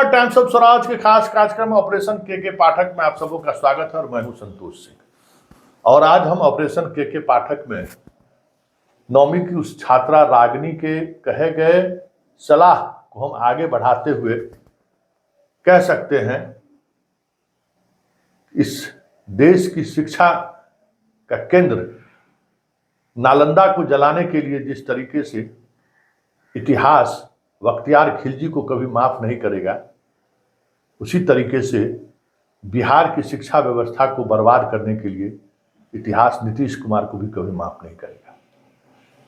नमस्कार, times of Swaraj के खास कार्यक्रम ऑपरेशन के पाठक में आप सबों का स्वागत है और मैं हूं संतोष सिंह। और आज हम ऑपरेशन के पाठक में 9वीं की उस छात्रा रागिनी के कहे गए सलाह को हम आगे बढ़ाते हुए कह सकते हैं, इस देश की शिक्षा का केंद्र नालंदा को जलाने के लिए जिस तरीके से इतिहास बख्तियार खिलजी को कभी माफ नहीं करेगा, उसी तरीके से बिहार की शिक्षा व्यवस्था को बर्बाद करने के लिए इतिहास नीतीश कुमार को भी कभी माफ नहीं करेगा।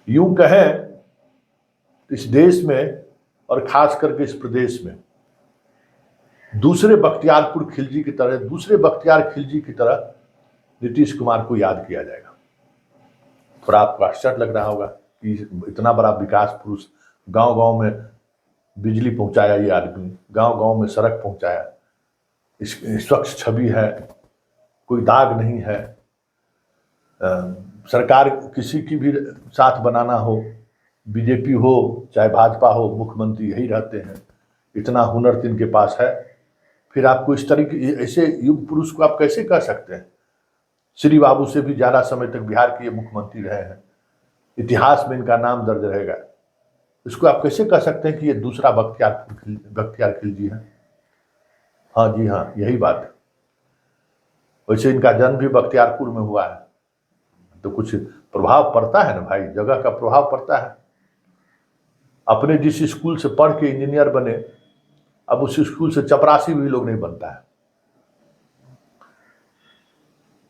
यूं कहें, इस देश में और खास करके इस प्रदेश में दूसरे बख्तियारपुर खिलजी की तरह, दूसरे बख्तियार खिलजी की तरह नीतीश कुमार को याद किया जाएगा। थोड़ा आपको आश्चर्य लग रहा होगा कि इतना बड़ा विकास पुरुष, गांव गांव में बिजली पहुंचाया ये आदमी, गांव गांव में सड़क पहुंचाया, स्वच्छ छवि है, कोई दाग नहीं है। सरकार किसी की भी साथ बनाना हो, बीजेपी हो चाहे भाजपा हो, मुख्यमंत्री यही रहते हैं। इतना हुनर तो इनके पास है। फिर आपको इस तरीके ऐसे युग पुरुष को आप कैसे कह सकते हैं? श्री बाबू से भी ज़्यादा समय तक बिहार के ये मुख्यमंत्री रहे हैं, इतिहास में इनका नाम दर्ज रहेगा। इसको आप कैसे कह सकते हैं कि ये दूसरा बख्तियार खिलजी है? हाँ जी हाँ, यही बात है। वैसे इनका जन्म भी बख्तियारपुर में हुआ है, तो कुछ प्रभाव पड़ता है ना भाई, जगह का प्रभाव पड़ता है। अपने जिस स्कूल से पढ़ के इंजीनियर बने, अब उस स्कूल से चपरासी भी लोग नहीं बनता है।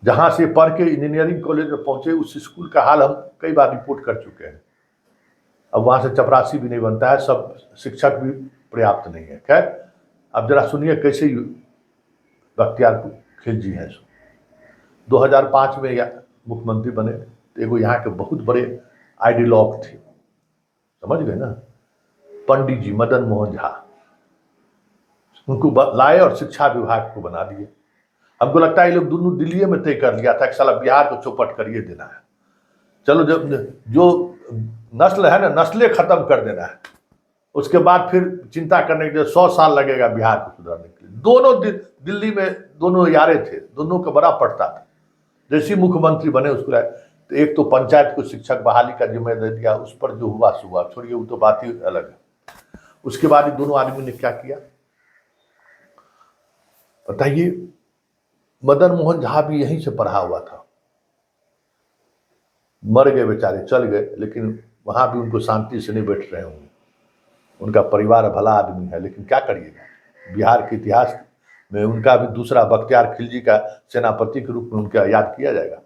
जहां से पढ़ के इंजीनियरिंग कॉलेज में पहुंचे, उस स्कूल का हाल हम कई बार रिपोर्ट कर चुके हैं। अब वहां से चपरासी भी नहीं बनता है, सब शिक्षक भी पर्याप्त नहीं है। खैर, अब जरा सुनिए कैसे बख्तियारपुर खिलजी हैं। 2005 में या मुख्यमंत्री बने तो एगो यहाँ के बहुत बड़े आइडियोलॉग थे, समझ गए ना, पंडित जी मदन मोहन झा। उनको लाए और शिक्षा विभाग को बना दिए। हमको लगता है ये लोग दोनों दिल्ली में तय कर लिया था कि साला बिहार को चौपट करिए देना है। चलो, जब जो नस्ल है ना, नस्लें खत्म कर देना है, उसके बाद फिर चिंता करने के लिए 100 साल लगेगा बिहार को सुधारने के लिए। दोनों दिल्ली में दोनों यारे थे, दोनों का बड़ा पड़ता था। जैसे मुख्यमंत्री बने उसको तो एक तो पंचायत को शिक्षक बहाली का जिम्मेदारी दे दिया, उस पर जो हुआ सुबह छोड़िए, वो तो बात ही अलग है। उसके बाद दोनों आदमी ने क्या किया बताइए? मदन मोहन झा भी यहीं से पढ़ा हुआ था, मर गए बेचारे, चल गए, लेकिन वहां भी उनको शांति से नहीं बैठ रहे होंगे। उनका परिवार भला आदमी है, लेकिन क्या करिएगा, बिहार के इतिहास में उनका भी दूसरा बख्तियार खिलजी का सेनापति के रूप में उनका याद किया जाएगा।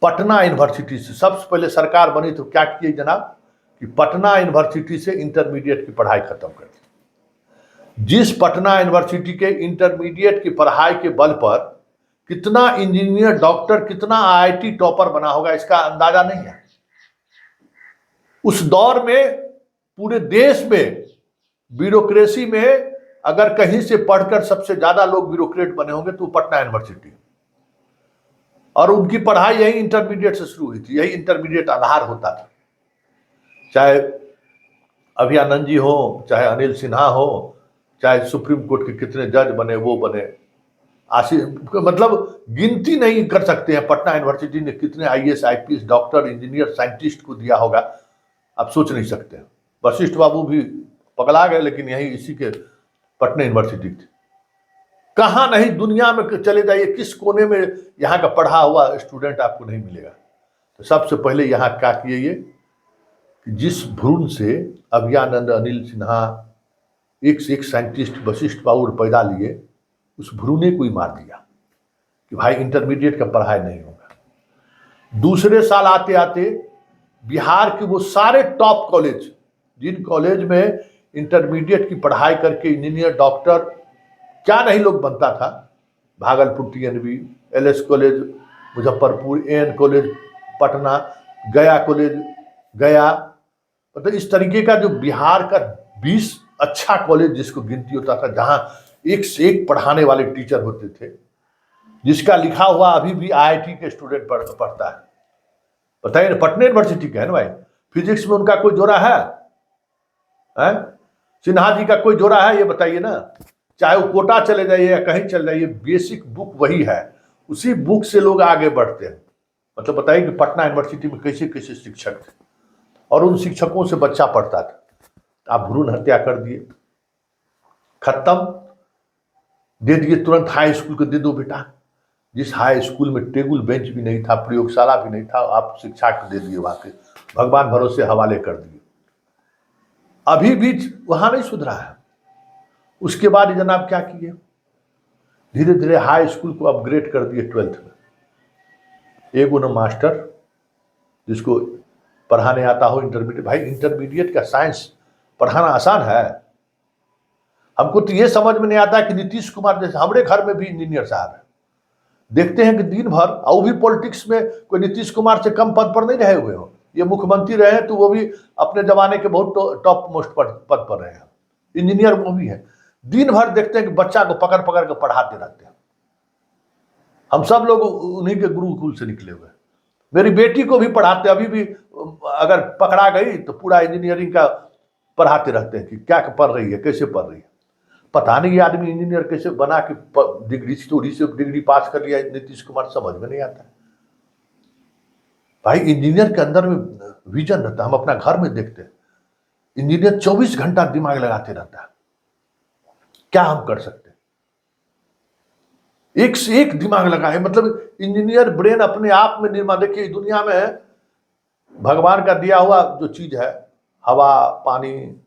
पटना यूनिवर्सिटी से सबसे पहले सरकार बनी तो क्या किए जनाब कि पटना यूनिवर्सिटी से इंटरमीडिएट की पढ़ाई खत्म कर दी। जिस पटना यूनिवर्सिटी के इंटरमीडिएट की पढ़ाई के बल पर कितना इंजीनियर, डॉक्टर, कितना आईआईटी टॉपर बना होगा, इसका अंदाजा नहीं है। उस दौर में पूरे देश में ब्यूरोक्रेसी में अगर कहीं से पढ़कर सबसे ज्यादा लोग ब्यूरोक्रेट बने होंगे तो पटना यूनिवर्सिटी, और उनकी पढ़ाई यही इंटरमीडिएट से शुरू हुई थी, यही इंटरमीडिएट आधार होता था। चाहे अभियानंद जी हो, चाहे अनिल सिन्हा हो, चाहे सुप्रीम कोर्ट के कितने जज बने, वो बने, मतलब गिनती नहीं कर सकते हैं पटना यूनिवर्सिटी ने कितने IAS, IPS, doctor, engineer, scientist को दिया होगा, आप सोच नहीं सकते। वशिष्ठ बाबू भी पगला गए, लेकिन यही इसी के पटना यूनिवर्सिटी थी। कहाँ नहीं, दुनिया में चले जाइए, किस कोने में यहाँ का पढ़ा हुआ स्टूडेंट आपको नहीं मिलेगा। तो सबसे पहले यहाँ क्या किए ये कि जिस भ्रूण से अभियानंद, अनिल सिन्हा, एक से एक साइंटिस्ट वशिष्ठ बाबू पैदा लिए, उस भ्रूणे को ही मार दिया कि भाई इंटरमीडिएट का पढ़ाई नहीं होगा। दूसरे साल आते आते बिहार के वो सारे टॉप कॉलेज, जिन कॉलेज में इंटरमीडिएट की पढ़ाई करके इंजीनियर, डॉक्टर, क्या नहीं लोग बनता था, Bhagalpur TNB, LS college Muzaffarpur, AN college Patna, Gaya college गया, मतलब इस तरीके का जो बिहार का 20 अच्छा कॉलेज जिसको गिनती होता था, जहां एक से एक पढ़ाने वाले टीचर होते थे, जिसका लिखा हुआ अभी भी आईआईटी के स्टूडेंट पढ़ता है। बताइए, पटना यूनिवर्सिटी का है ना भाई, फिजिक्स में उनका कोई जोड़ा है? सिन्हा जी का कोई जोड़ा है ये बताइए ना। चाहे वो कोटा चले जाइए या कहीं चले जाइए, बेसिक बुक वही है, उसी बुक से लोग आगे बढ़ते हैं। मतलब बताइए कि पटना यूनिवर्सिटी में कैसे कैसे शिक्षक थे और उन शिक्षकों से बच्चा पढ़ता था। आप भ्रूण हत्या कर दिए, खत्म, दे दिए तुरंत हाई स्कूल को दे दो बेटा। जिस हाई स्कूल में टेबल बेंच भी नहीं था, प्रयोगशाला भी नहीं था, आप शिक्षा को दे दिए वहां के, भगवान भरोसे हवाले कर दिए। अभी भी वहां नहीं सुधरा है। उसके बाद जनाब क्या किए, धीरे धीरे हाई स्कूल को अपग्रेड कर दिए 12th में। एक उन मास्टर जिसको पढ़ाने आता हो इंटरमीडिएट, भाई इंटरमीडिएट का साइंस पढ़ाना आसान है। हमको तो ये समझ में नहीं आता कि नीतीश कुमार जैसे, हमारे घर में भी इंजीनियर साहब है, देखते हैं कि दिन भर, और भी पॉलिटिक्स में कोई नीतीश कुमार से कम पद पर नहीं रहे हुए हो। ये मुख्यमंत्री रहे तो वो भी अपने जमाने के बहुत टॉप मोस्ट पद पर रहे हैं। इंजीनियर वो भी है, दिन भर देखते हैं कि बच्चा को पकड़ पकड़ के पढ़ाते रहते हैं। हम सब लोग उन्हीं के गुरुकुल से निकले हुए। मेरी बेटी को भी पढ़ाते, अभी भी अगर पकड़ा गई तो पूरा इंजीनियरिंग का पढ़ाते रहते हैं कि क्या पढ़ रही है, कैसे पढ़ रही है। पता नहीं ये आदमी इंजीनियर कैसे बना कि डिग्री स्टोरी से डिग्री पास कर लिया नीतीश कुमार, समझ में नहीं आता है। भाई इंजीनियर के अंदर में विजन रहता है। हम अपना घर में देखते हैं इंजीनियर 24 घंटा दिमाग लगाते रहता है। क्या हम कर सकते हैं, एक से एक दिमाग लगाए। मतलब इंजीनियर ब्रेन अपने आप में निर्माण। देखिए दुनिया में भगवान का दिया हुआ जो चीज है, हवा पानी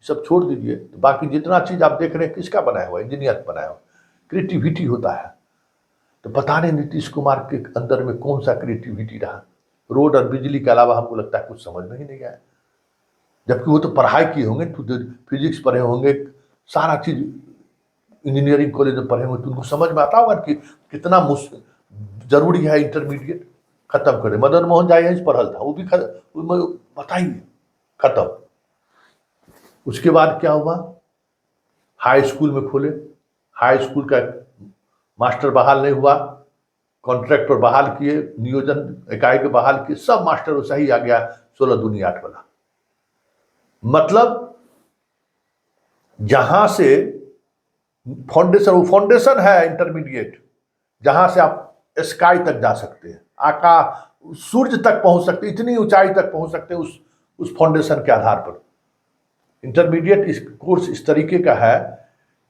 सब छोड़ दीजिए, तो बाकी जितना चीज आप देख रहे हैं किसका बनाया हुआ, इंजीनियर बनाया हुआ। क्रिएटिविटी होता है। तो पता नहीं नीतीश कुमार के अंदर में कौन सा क्रिएटिविटी रहा। रोड और बिजली के अलावा हमको लगता है कुछ समझ में ही नहीं आया। जबकि वो तो पढ़ाई किए होंगे, तो फिजिक्स पढ़े होंगे, सारा चीज इंजीनियरिंग कॉलेज में पढ़े होंगे, तो उनको समझ में आता होगा कि कितना जरूरी है इंटरमीडिएट खत्म करे। मदन मोहन जायंस पढ़ल था, वो भी बताइए खत्म। उसके बाद क्या हुआ, हाई स्कूल में खोले, हाई स्कूल का मास्टर बहाल नहीं हुआ, कॉन्ट्रैक्टर बहाल किए, नियोजन इकाई के बहाल किए, सब मास्टर वैसा ही आ गया 16 दूनी 8 वाला। मतलब जहां से फाउंडेशन, वो फाउंडेशन है इंटरमीडिएट, जहां से आप स्काई तक जा सकते हैं, आकाश सूर्य तक पहुंच सकते, इतनी ऊंचाई तक पहुंच सकते हैं उस फाउंडेशन के आधार पर। इंटरमीडिएट इस कोर्स इस तरीके का है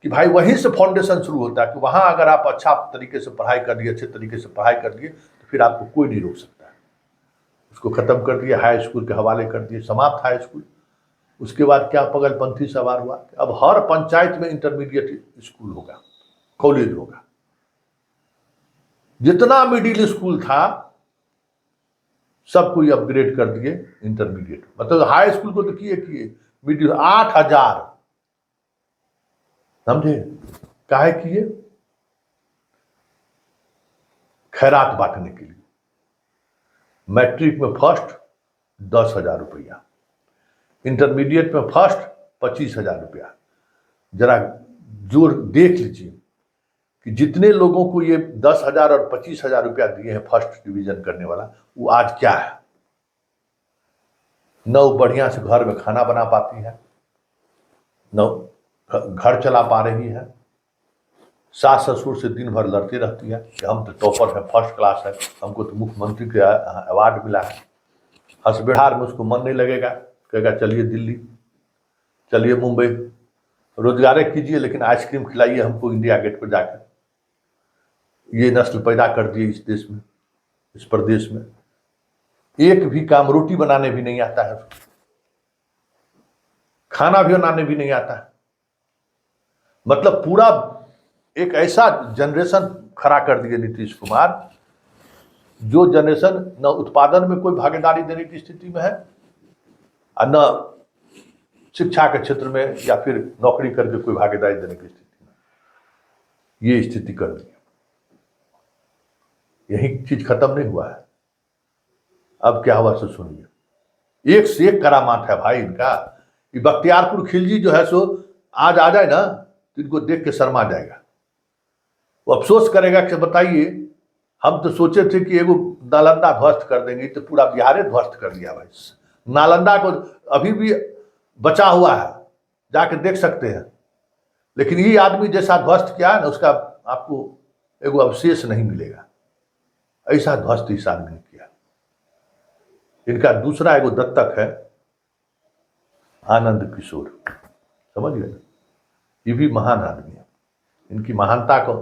कि भाई वहीं से फाउंडेशन शुरू होता है कि वहां अगर आप अच्छा तरीके से पढ़ाई कर लिए, अच्छे तरीके से पढ़ाई कर लिए, तो फिर आपको कोई नहीं रोक सकता है। उसको खत्म कर दिया, हाई स्कूल के हवाले कर दिए, समाप्त हाई स्कूल। उसके बाद क्या पगलपंथी सवार हुआ, अब हर पंचायत में इंटरमीडिएट स्कूल होगा, कॉलेज होगा। जितना मिडिल स्कूल था सब कोई अपग्रेड कर दिए इंटरमीडिएट। मतलब हाई स्कूल को तो किए मिडिल 8000, समझे, काहे किए, खैरात बांटने के लिए। मैट्रिक में फर्स्ट 10,000 रुपया, इंटरमीडिएट में फर्स्ट 25,000 रुपया। जरा जोर देख लीजिए कि जितने लोगों को ये 10,000 और 25,000 रुपया दिए हैं फर्स्ट डिवीजन करने वाला, वो आज क्या है। न वो बढ़िया से घर में खाना बना पाती है, न घर चला पा रही है, सास ससुर से दिन भर लड़ती रहती है कि हम तो टॉपर हैं, फर्स्ट क्लास है, हमको तो मुख्यमंत्री का अवार्ड मिला है। हस्बैंड में उसको मन नहीं लगेगा, कहेगा चलिए दिल्ली, चलिए मुंबई, रोजगार कीजिए लेकिन आइसक्रीम खिलाइए हमको इंडिया गेट पर जाकर। ये नस्ल पैदा कर दिए इस देश में, इस प्रदेश में। एक भी काम, रोटी बनाने भी नहीं आता है, खाना भी बनाने भी नहीं आता है। मतलब पूरा एक ऐसा जनरेशन खड़ा कर दिए नीतीश कुमार, जो जनरेशन न उत्पादन में कोई भागीदारी देने की स्थिति में है और न शिक्षा के क्षेत्र में या फिर नौकरी करके कोई भागीदारी देने की स्थिति में। ये स्थिति कर दी। यही चीज खत्म नहीं हुआ है। अब क्या हुआ सो सुनिए। एक से एक करामात है भाई इनका। ये बख्तियारपुर खिलजी जो है सो आज आ जाए ना तो इनको देख के शर्मा जाएगा। वो अफसोस करेगा कि बताइए हम तो सोचे थे कि एगो नालंदा ध्वस्त कर देंगे, तो पूरा बिहार ध्वस्त कर दिया भाई। नालंदा को अभी भी बचा हुआ है, जाके देख सकते हैं। लेकिन ये आदमी जैसा ध्वस्त किया है ना, उसका आपको एगो अवशेष नहीं मिलेगा। ऐसा ध्वस्त इस आदमी ने किया। इनका दूसरा एगो दत्तक है आनंद किशोर, समझ गए। ये भी महान आदमी है। इनकी महानता को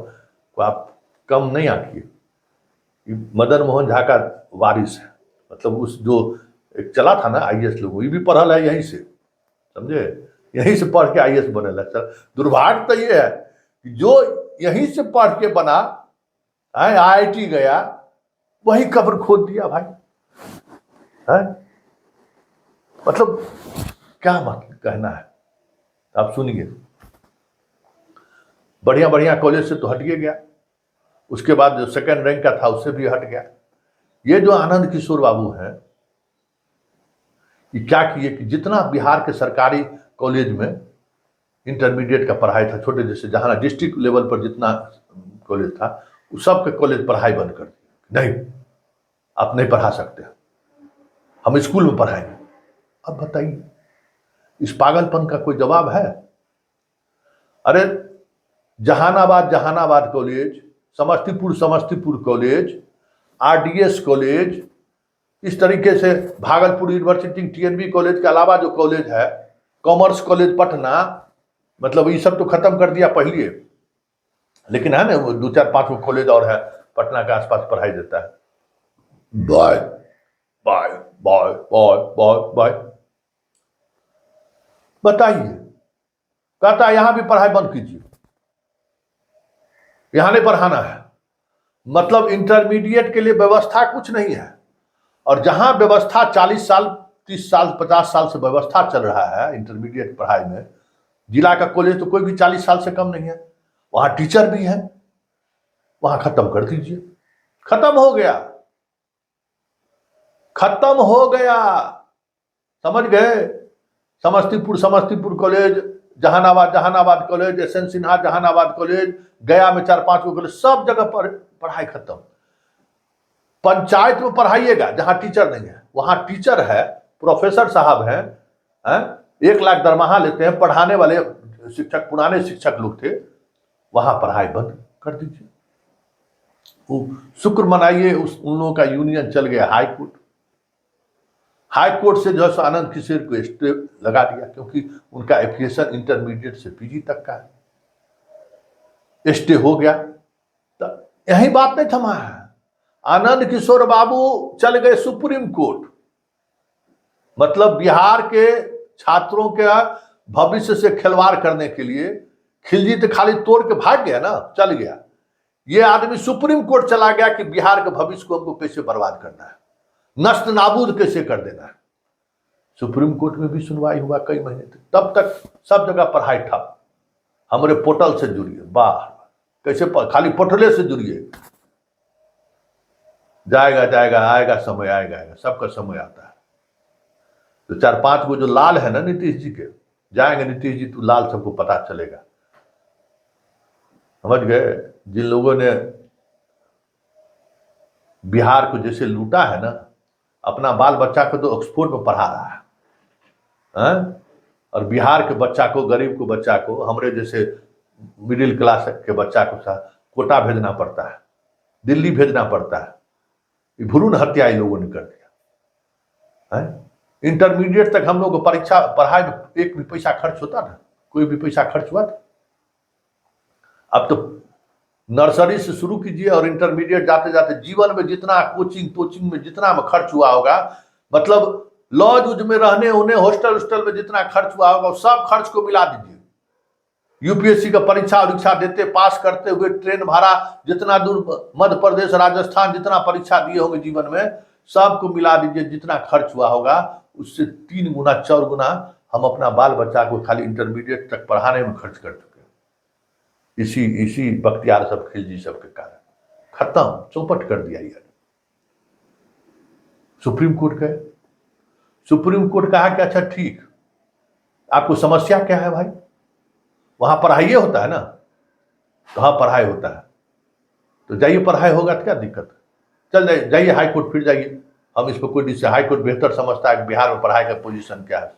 आप कम नहीं आंकिए। मदन मोहन झा का वारिस है, मतलब उस जो एक चला था ना आईएएस लोगों, ये भी पढ़ल है यहीं से, समझे, यहीं से पढ़ के आईएएस बने। दुर्भाग्य तो ये है कि जो यहीं से पढ़ के बना आईआईटी गया, वही कब्र खोद दिया भाई है। मतलब क्या मतलब कहना है, आप सुनिए। बढ़िया बढ़िया कॉलेज से तो हट गया, उसके बाद जो सेकंड रैंक का था उससे भी हट गया। ये जो आनंद किशोर बाबू हैं, ये क्या किए कि जितना बिहार के सरकारी कॉलेज में इंटरमीडिएट का पढ़ाई था, छोटे जैसे जहां डिस्ट्रिक्ट लेवल पर जितना कॉलेज था, उस सब के कॉलेज पढ़ाई बंद कर दी। नहीं, आप नहीं पढ़ा सकते, हम स्कूल में पढ़ाएंगे। अब बताइए, इस पागलपन का कोई जवाब है? अरे Jehanabad college, Samastipur college, RDS college, इस तरीके से भागलपुर यूनिवर्सिटी टीएनबी कॉलेज के अलावा जो कॉलेज है, कॉमर्स कॉलेज पटना, मतलब ये सब तो खत्म कर दिया पहले। लेकिन है ना, वो 2-4-5 कॉलेज और है पटना के आसपास पढ़ाई देता है। Bye bye bye bye bye bye. बताइए, कहता है यहां भी पढ़ाई बंद कीजिए, यहां नहीं पढ़ाना है। मतलब इंटरमीडिएट के लिए व्यवस्था कुछ नहीं है। और जहां व्यवस्था 40 साल 30 साल 50 साल से व्यवस्था चल रहा है इंटरमीडिएट पढ़ाई में, जिला का कॉलेज तो कोई भी 40 साल से कम नहीं है, वहां टीचर भी है, वहां खत्म कर दीजिए। खत्म हो गया, खत्म हो गया, समझ गए। Samastipur college, Jehanabad college, SN Sinha Jehanabad college, Gaya में 4-5 कॉलेज, सब जगह पर पढ़ाई खत्म। पंचायत में पढ़ाइएगा जहां टीचर नहीं है, वहां टीचर है, प्रोफेसर साहब हैं, 1 लाख दरमाहा लेते हैं, पढ़ाने वाले शिक्षक, पुराने शिक्षक लोग थे, वहां पढ़ाई बंद कर दीजिए। वो शुक्र मनाइए, उन लोगों का यूनियन चल गया हाई कोर्ट से जो है आनंद किशोर को स्टे लगा दिया, क्योंकि उनका एप्लीकेशन इंटरमीडिएट से पीजी तक का है, स्टे हो गया। तो यही बात नहीं थमा है, आनंद किशोर बाबू चल गए सुप्रीम कोर्ट। मतलब बिहार के छात्रों के भविष्य से खिलवाड़ करने के लिए खिलजी तो खाली तोड़ के भाग गया ना, चल गया। ये आदमी सुप्रीम कोर्ट चला गया कि बिहार के भविष्य को हमको कैसे बर्बाद करना है, नष्ट नाबूद कैसे कर देना है। सुप्रीम कोर्ट में भी सुनवाई हुआ कई महीने तक, तब तक सब जगह पढ़ाई ठप। हमारे पोर्टल से जुड़िए, वाह कैसे खाली पोर्टले से जुड़िए, जाएगा आएगा समय, आएगा सबका समय आता है। तो 4-5 गो जो लाल है ना नीतीश जी के, जाएंगे नीतीश जी तो लाल सबको पता चलेगा, समझ गए। जिन लोगों ने बिहार को जैसे लूटा है ना, अपना बाल बच्चा को तो ऑक्सफोर्ड में पढ़ा रहा है, और बिहार के बच्चा को, गरीब को बच्चा को, हमारे जैसे मिडिल क्लास के बच्चा को कोटा भेजना पड़ता है, दिल्ली भेजना पड़ता है। भ्रूण हत्या इन लोगों ने कर दिया है। इंटरमीडिएट तक हम लोग को परीक्षा पढ़ाई में एक भी पैसा खर्च होता था? कोई भी पैसा खर्च हुआ था? अब तो नर्सरी से शुरू कीजिए और इंटरमीडिएट जाते जाते जीवन में जितना कोचिंग में जितना में खर्च हुआ होगा, मतलब लॉज उज में रहने होने, हॉस्टल में जितना खर्च हुआ होगा, सब खर्च को मिला दीजिए। यूपीएससी का परीक्षा देते पास करते हुए ट्रेन भाड़ा, जितना दूर मध्य प्रदेश राजस्थान जितना परीक्षा दिए होंगे जीवन में, सबको मिला दीजिए। जितना खर्च हुआ होगा उससे 3 गुना 4 गुना हम अपना बाल बच्चा को खाली इंटरमीडिएट तक पढ़ाने में खर्च कर चुके हैं। इसी बख्तियार सब खिलजी सब के कारण खत्म, चौपट कर दिया यार। सुप्रीम कोर्ट कहा कि अच्छा ठीक, आपको समस्या क्या है भाई, वहां पढ़ाई होता है ना, तो हाँ पढ़ाई होता है, तो जाइए पढ़ाई होगा तो क्या दिक्कत है, चल जाइए हाई कोर्ट, फिर जाइए। हम इस पर कोई हाई कोर्ट बेहतर समझता है कि बिहार में पढ़ाई का पोजीशन क्या है।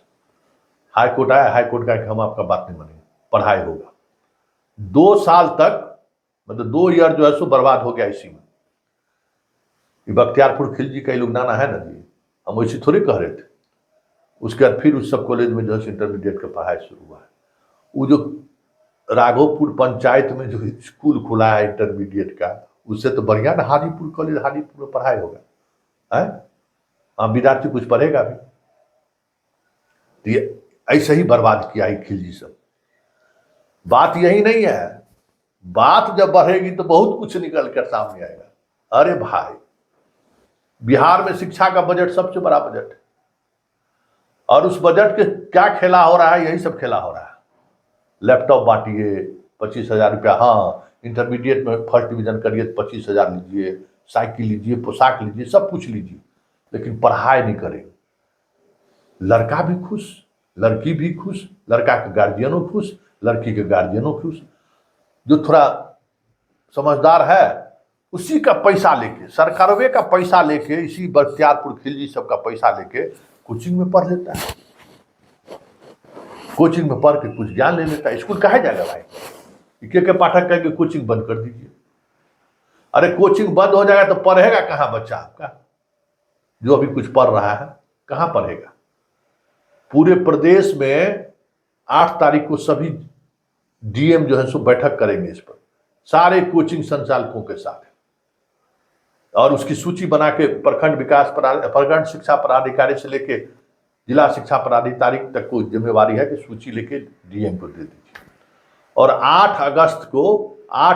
हाई कोर्ट आया, हाई कोर्ट का कि हम आपका बात नहीं मानेंगे, पढ़ाई होगा। 2 साल तक मतलब 2 ईयर जो है सो बर्बाद हो गया इसी में। बख्तियारपुर खिलजी कई लोग नाना है ना जी, हम वैसे थोड़ी कह रहे थे। उसके बाद फिर उस सब कॉलेज में जो है इंटरमीडिएट का पढ़ाई शुरू हुआ है। वो जो राघोपुर पंचायत में जो स्कूल खुला है इंटरमीडिएट का, उससे तो बढ़िया ना हाजीपुर कॉलेज, हाजीपुर में पढ़ाई होगा है, वहाँ विद्यार्थी कुछ पढ़ेगा भी। तो ये ऐसे ही बर्बाद किया है खिलजी सब। बात यही नहीं है, बात जब बढ़ेगी तो बहुत कुछ निकल कर सामने आएगा। अरे भाई, बिहार में शिक्षा का बजट सबसे बड़ा बजट है, और उस बजट के क्या खेला हो रहा है, यही सब खेला हो रहा है। लैपटॉप बांटिए 25,000 रुपया, हाँ इंटरमीडिएट में फर्स्ट डिवीजन करिए तो 25,000 लीजिए, साइकिल लीजिए, पोशाक लीजिए, सब कुछ लीजिए, लेकिन पढ़ाई नहीं करेंगे। लड़का भी खुश, लड़की भी खुश, लड़का के गार्जियनों खुश, लड़की के गार्जियनों खुश। जो थोड़ा समझदार है उसी का पैसा लेके, सरकारवे का पैसा लेके, इसी बख्तियारपुर खिलजी सब का पैसा लेके कोचिंग में पढ़ लेता है। कोचिंग में पढ़ के कुछ ज्ञान ले लेता है। स्कूल कहाँ जाएगा भाई? के पाठक कह के कोचिंग बंद कर दीजिए। अरे कोचिंग बंद हो जाएगा तो पढ़ेगा कहाँ बच्चा आपका जो अभी कुछ पढ़ रहा है? कहाँ पढ़ेगा? पूरे प्रदेश में 8 तारीख को सभी डीएम जो है सो बैठक करेंगे इस पर, सारे कोचिंग संचालकों के साथ, और उसकी सूची बना के प्रखंड शिक्षा पदाधिकारी से लेके जिला शिक्षा पदाधिकारी तक को जिम्मेवारी है कि सूची लेके डीएम को दे दीजिए। और 8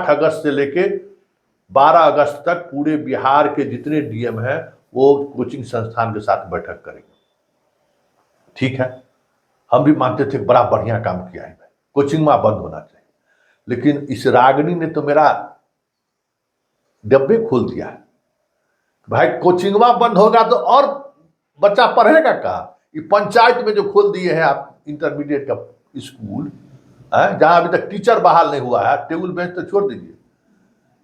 अगस्त से लेके 12 अगस्त तक पूरे बिहार के जितने डीएम हैं वो कोचिंग संस्थान के साथ बैठक करेंगे। ठीक है, हम भी मानते थे बड़ा बढ़िया काम किया है, कोचिंग में बंद होना चाहिए, लेकिन इस रागनी ने तो मेरा डब्बे खोल दिया है। भाई कोचिंगवा बंद होगा तो और बच्चा पढ़ेगा कहाँ? ये पंचायत में जो खोल दिए हैं आप इंटरमीडिएट का स्कूल, जहां अभी तक टीचर बहाल नहीं हुआ है, टेबल बेंच तो छोड़ दीजिए,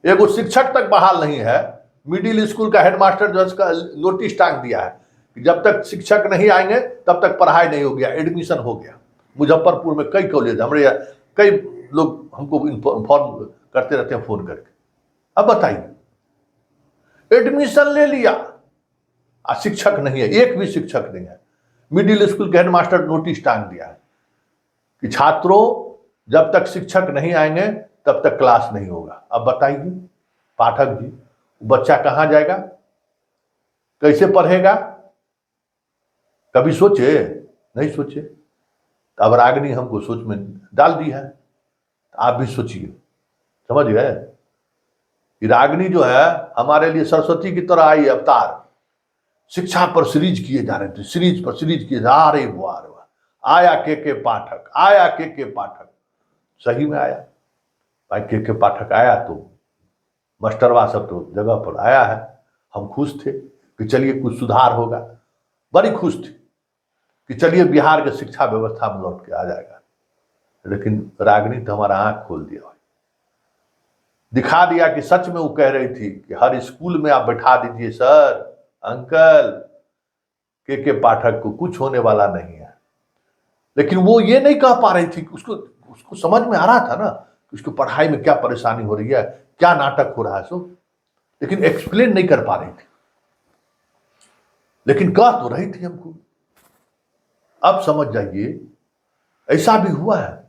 एगो शिक्षक तक बहाल नहीं है। मिडिल स्कूल का हेडमास्टर जो है उसका नोटिस टांग दिया है कि जब तक शिक्षक नहीं आएंगे तब तक पढ़ाई नहीं हो गया, एडमिशन हो गया। मुजफ्फरपुर में कई कॉलेज, हमारे कई लोग हमको इन्फॉर्म करते रहते हैं फोन करके। अब बताइए, एडमिशन ले लिया, शिक्षक नहीं है, एक भी शिक्षक नहीं है। मिडिल स्कूल के हेडमास्टर नोटिस टांग दिया है कि छात्रों जब तक शिक्षक नहीं आएंगे तब तक क्लास नहीं होगा। अब बताइए पाठक जी, बच्चा कहां जाएगा, कैसे पढ़ेगा? कभी सोचे? नहीं सोचे। तो अब रागनी हमको सोच में डाल दी है, आप भी सोचिए, समझ गए? रागनी जो है हमारे लिए सरस्वती की तरह आई अवतार। शिक्षा पर सीरीज किए जा रहे थे, सीरीज पर सीरीज किए जा रहे, वाह आया के पाठक, आया के पाठक। सही में आया भाई, के पाठक आया तो मास्टरवा सब तो जगह पर आया है। हम खुश थे कि चलिए कुछ सुधार होगा, बड़ी खुश थी कि चलिए बिहार के शिक्षा व्यवस्था में लौट के आ जाएगा। लेकिन रागनी तो हमारा आंख खोल दिया, दिखा दिया कि सच में वो कह रही थी कि हर स्कूल में आप बैठा दीजिए सर, अंकल, के पाठक को कुछ होने वाला नहीं है। लेकिन वो ये नहीं कह पा रही थी, उसको समझ में आ रहा था ना कि उसको पढ़ाई में क्या परेशानी हो रही है, क्या नाटक हो रहा है सो, लेकिन एक्सप्लेन नहीं कर पा रही थी। लेकिन कह तो रही थी हमको। अब समझ जाइए, ऐसा भी हुआ है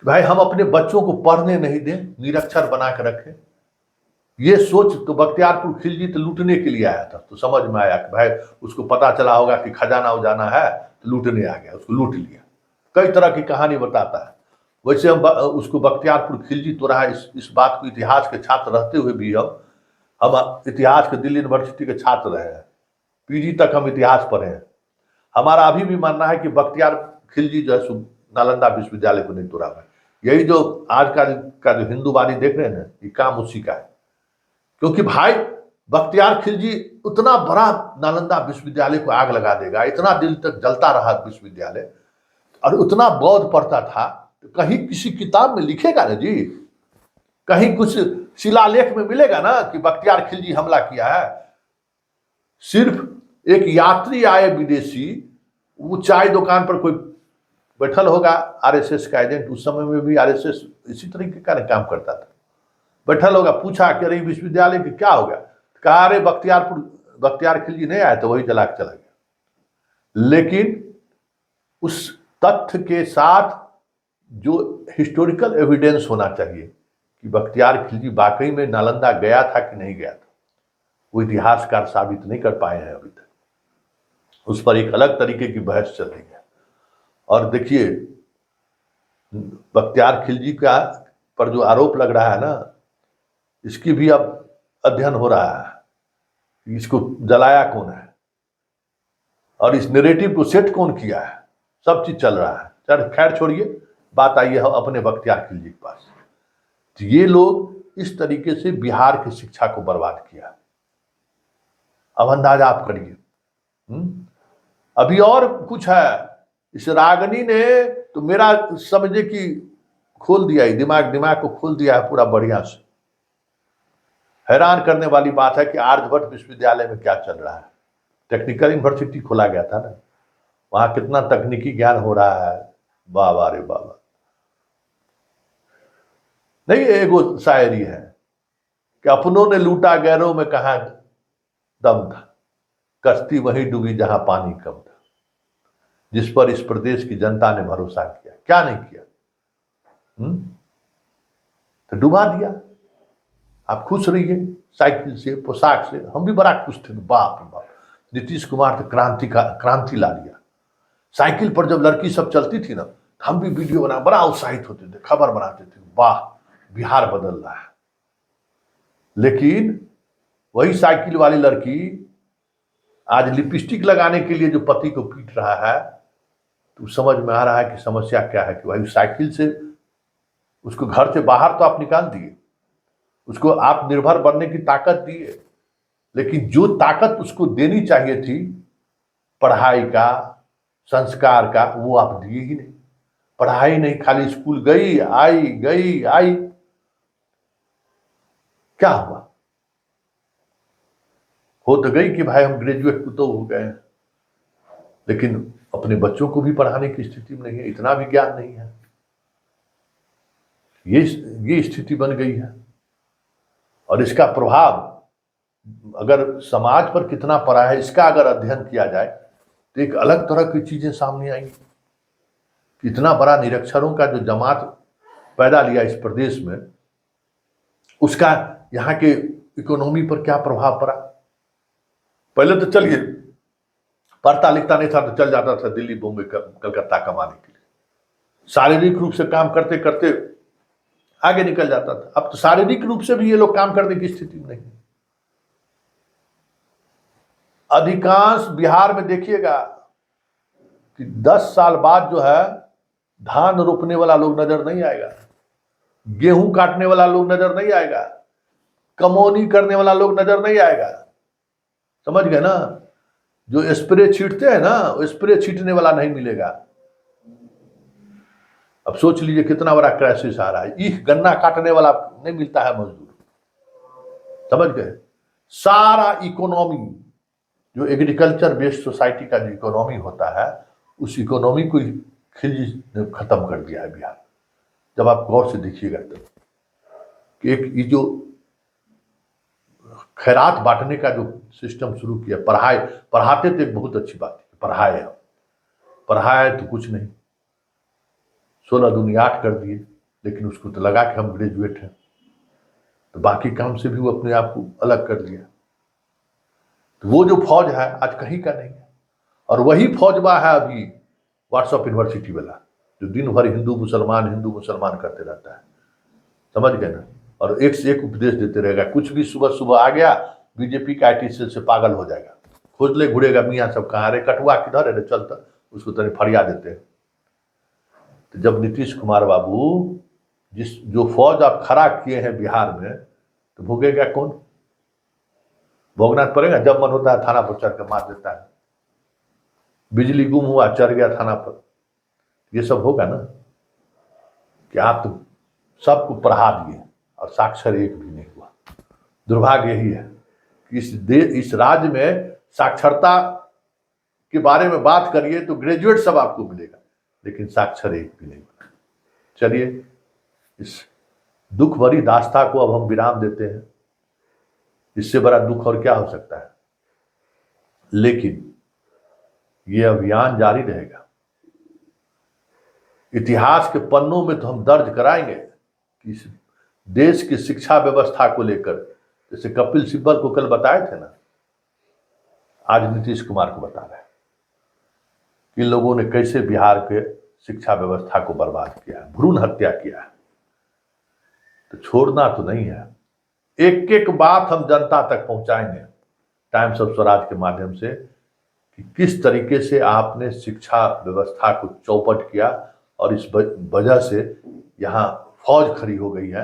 भाई, हम अपने बच्चों को पढ़ने नहीं दें, निरक्षर बना के रखें। ये सोच तो बख्तियारपुर खिलजी तो लूटने के लिए आया था, तो समझ में आया कि भाई उसको पता चला होगा कि खजाना उजाना है तो लूटने आ गया, उसको लूट लिया। कई तरह की कहानी बताता है। वैसे हम उसको बख्तियारपुर खिलजी तो रहा, इस बात को इतिहास के छात्र रहते हुए भी हम इतिहास के दिल्ली यूनिवर्सिटी के छात्र रहे हैं, पीजी तक हम इतिहास पढ़े हैं। हमारा अभी भी मानना है कि बख्तियार खिलजी जो है नालंदा विश्वविद्यालय को नहीं तोड़ा है। यही जो आज का जो हिंदूवादी देख रहे हैं ना, ये काम उसी का है। क्योंकि भाई बख्तियार खिलजी उतना बड़ा नालंदा विश्वविद्यालय को आग लगा देगा, इतना दिन तक जलता रहा विश्वविद्यालय, और उतना बौद्ध पढ़ता था, तो कहीं किसी किताब में लिखेगा ना जी, कहीं कुछ शिलालेख में मिलेगा ना कि बख्तियार खिलजी हमला किया है। सिर्फ एक यात्री आए विदेशी, वो चाय दुकान पर कोई बैठल होगा आरएसएस का एजेंट, उस समय में भी आरएसएस इसी तरीके का काम करता था, बैठल होगा, पूछा कि अरे विश्वविद्यालय के क्या हो गया, कहा अरे बख्तियार खिलजी नहीं आया तो वही जला के चला गया। लेकिन उस तथ्य के साथ जो हिस्टोरिकल एविडेंस होना चाहिए कि बख्तियार खिलजी वाकई में नालंदा गया था कि नहीं गया था, वो इतिहासकार साबित नहीं कर पाए हैं अभी तक। उस पर एक अलग तरीके की बहस चल रही है। और देखिए बख्तियार खिलजी का पर जो आरोप लग रहा है ना, इसकी भी अब अध्ययन हो रहा है कि इसको जलाया कौन है और इस नैरेटिव को सेट कौन किया है, सब चीज चल रहा है। चल खैर छोड़िए, बात आई है अपने बख्तियार खिलजी के पास। तो ये लोग इस तरीके से बिहार की शिक्षा को बर्बाद किया। अब अंदाजा आप करिए। अभी और कुछ है, इस रागनी ने तो मेरा समझे कि खोल दिया ही, दिमाग को खोल दिया है पूरा बढ़िया से। हैरान करने वाली बात है कि आर्यभट्ट विश्वविद्यालय में क्या चल रहा है। टेक्निकल यूनिवर्सिटी खोला गया था ना, वहां कितना तकनीकी ज्ञान हो रहा है, बाबा रे बाबा। नहीं, एगो शायरी है कि अपनों ने लूटा गैरों में कहा दम था, कश्ती वहीं डूबी जहां पानी कम था, जिस पर इस प्रदेश की जनता ने भरोसा किया। क्या नहीं किया? तो डुबा दिया। आप खुश रहिए साइकिल से, पोशाक से, हम भी बड़ा खुश थे। बाप रे बाप, नीतीश कुमार तो क्रांति ला दिया। साइकिल पर जब लड़की सब चलती थी ना, हम भी वीडियो बना, बड़ा उत्साहित होते थे, खबर बनाते थे, वाह बिहार बदल रहा है। लेकिन वही साइकिल वाली लड़की आज लिपस्टिक लगाने के लिए जो पति को पीट रहा है, तो समझ में आ रहा है कि समस्या क्या है। कि भाई साइकिल से उसको घर से बाहर तो आप निकाल दिए, उसको आप निर्भर बनने की ताकत दिए, लेकिन जो ताकत उसको देनी चाहिए थी पढ़ाई का, संस्कार का, वो आप दिए ही नहीं। पढ़ाई नहीं, खाली स्कूल गई आई। क्या हुआ? हो तो गई कि भाई हम ग्रेजुएट तो हो गए, लेकिन अपने बच्चों को भी पढ़ाने की स्थिति में नहीं है, इतना भी ज्ञान नहीं है। ये स्थिति बन गई है। और इसका प्रभाव अगर समाज पर कितना पड़ा है, इसका अगर अध्ययन किया जाए तो एक अलग तरह की चीजें सामने आएंगी। कितना बड़ा निरक्षरों का जो जमात पैदा लिया इस प्रदेश में, उसका यहाँ के इकोनॉमी पर क्या प्रभाव पड़ा। पहले तो चलिए पढ़ता लिखता नहीं था तो चल जाता था दिल्ली, बॉम्बे, कलकत्ता कमाने के लिए, शारीरिक रूप से काम करते करते आगे निकल जाता था। अब तो शारीरिक रूप से भी ये लोग काम करने की स्थिति में नहीं है। अधिकांश बिहार में देखिएगा कि 10 साल बाद जो है, धान रोपने वाला लोग नजर नहीं आएगा, गेहूं काटने वाला लोग नजर नहीं आएगा, कमौनी करने वाला लोग नजर नहीं आएगा। समझ गए ना? जो स्प्रे छींटते हैं ना, स्प्रे छींटने वाला नहीं मिलेगा। अब सोच लीजिए कितना बड़ा क्राइसिस आ रहा है। ईख गन्ना काटने वाला नहीं मिलता है मजदूर। समझ गए? सारा इकोनॉमी जो एग्रीकल्चर बेस्ड सोसाइटी का जो इकोनॉमी होता है, उस इकोनॉमी को खिलजी ने खत्म कर दिया है बिहार। जब आप गौर से देखिएगा तो कि एक ये जो खैरात बांटने का जो सिस्टम शुरू किया, पढ़ाते तो एक बहुत अच्छी बात है, पढ़ाए तो कुछ नहीं, 16 दूनी 8 कर दिए, लेकिन उसको तो लगा कि हम ग्रेजुएट हैं, तो बाकी काम से भी वो अपने आप को अलग कर लिया। तो वो जो फौज है आज कहीं का नहीं है। और वही फौजबा है अभी व्हाट्सएप यूनिवर्सिटी वाला, जो दिन भर हिंदू मुसलमान करते रहता है। समझ गए ना? और एक से एक उपदेश देते रहेगा। कुछ भी सुबह सुबह आ गया, बीजेपी का IT सेल से पागल हो जाएगा, खोज ले घूरेगा मियाँ सब कहाँ, अरे कटुआ किधर है, चलता उसको तनी फरिया देते हैं। तो जब नीतीश कुमार बाबू जो फौज आप खड़ा किए हैं बिहार में, तो भोगेगा कौन? भोगना पड़ेगा। जब मन होता है थाना पर चढ़ कर मार देता है, बिजली गुम हुआ चढ़ गया थाना पर, ये सब होगा ना? कि आप तो सबको पढ़ा दिए और साक्षर एक भी नहीं हुआ। दुर्भाग्य यही है कि इस राज्य में साक्षरता के बारे में बात करिए तो ग्रेजुएट सब आपको मिलेगा, लेकिन साक्षर एक भी नहीं बना। चलिए, इस दुख भरी दास्ता को अब हम विराम देते हैं। इससे बड़ा दुख और क्या हो सकता है। लेकिन ये अभियान जारी रहेगा। इतिहास के पन्नों में तो हम दर्ज कराएंगे कि इस देश की शिक्षा व्यवस्था को लेकर, जैसे कपिल सिब्बल को कल बताए थे ना, आज नीतीश कुमार को बता रहे हैं कि इन लोगों ने कैसे बिहार के शिक्षा व्यवस्था को बर्बाद किया है, भ्रूण हत्या किया है। तो छोड़ना तो नहीं है, एक एक बात हम जनता तक पहुंचाएंगे टाइम्स ऑफ स्वराज के माध्यम से कि किस तरीके से आपने शिक्षा व्यवस्था को चौपट किया और इस वजह से यहाँ फौज खड़ी हो गई है,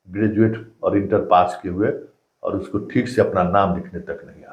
ग्रेजुएट और इंटर पास किए हुए, और उसको ठीक से अपना नाम लिखने तक नहीं